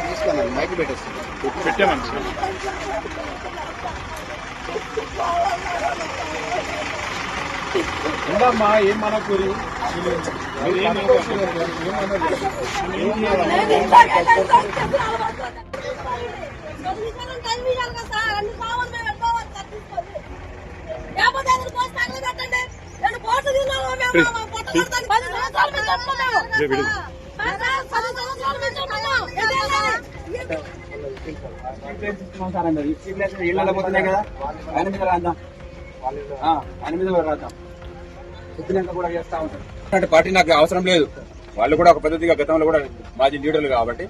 తీసుకోండి మైక్ పెట్టేస్తాను పెట్టామని ఉండమ్మా ఏం మనకూరి ఇళ్ళ పోతున్నాయి కదా ఆయన మీద రాద్దాం ఆయన మీద రాద్దాం చెప్పినాక కూడా చేస్తా ఉంటాం అంటే పార్టీ నాకు అవసరం లేదు. వాళ్ళు కూడా ఒక పద్ధతిగా గతంలో కూడా మాజీ లీడర్లు కాబట్టి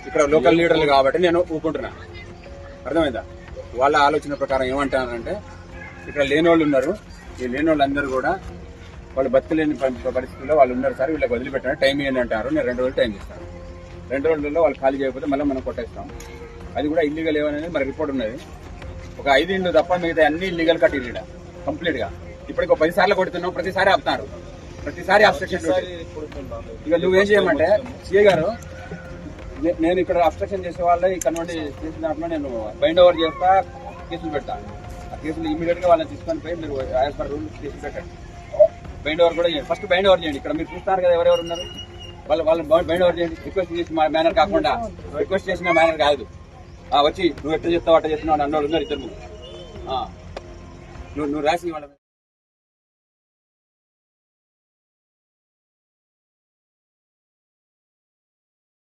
ఇక్కడ లోకల్ లీడర్లు కాబట్టి నేను ఊపుకుంటున్నా. అర్థమైందా? వాళ్ళ ఆలోచన ప్రకారం ఏమంటారంటే ఇక్కడ లేని వాళ్ళు ఉన్నారు, ఈ లేని వాళ్ళందరూ కూడా వాళ్ళు బతకలేని పరిస్థితుల్లో వాళ్ళు ఉన్నారు సార్, వీళ్ళకి వదిలిపెట్టాను టైం ఏంటి అంటారు. నేను 2 రోజులు టైం ఇస్తాను. 2 రోజుల్లో వాళ్ళు ఖాళీ చేయకపోతే మళ్ళీ మనం కొట్టేస్తాం. అది కూడా ఇల్లీగల్ ఏమనేది మన రిపోర్ట్ ఉన్నది. ఒక 5 ఇండ్లు తప్ప మిగతా అన్ని ఇల్లీగల్ కట్టిరు ఇక్కడ కంప్లీట్ గా. ఇప్పటికి 10 సార్లు కొడుతున్నాం, ప్రతిసారి ఆపుతున్నారు, ప్రతిసారి అబ్స్ట్రక్షన్. ఇక నువ్వేం చేయమంటే సిఏ గారు, నేను ఇక్కడ అబ్స్ట్రక్షన్ చేసే వాళ్ళ ఇక్కడ నుండి చేసిన దాంట్లో నేను బైండ్ ఓవర్ చేస్తా, కేసులు పెడతా. ఆ కేసులు ఇమీడియట్ గా వాళ్ళని తీసుకొని పోయి మీరు యాజ్ పర్ రూల్ కేసులు పెట్టండి. బైండ్ ఓవర్ కూడా చేయండి. ఫస్ట్ బైండ్ ఓవర్ చేయండి. ఇక్కడ మీరు చూస్తున్నారు కదా ఎవరెవరు ఉన్నారు, వాళ్ళని బైండ్ ఓవర్ చేయండి. రిక్వెస్ట్ చేసిన మేనర్ కాకుండా, రిక్వెస్ట్ చేసిన మేనర్ కాదు. వచ్చి నువ్వు ఎట్లా చెప్తావు అట్లా చెప్తున్నావు అన్నోళ్ళు ఉన్నారు 2 నువ్వు రాసి వాళ్ళ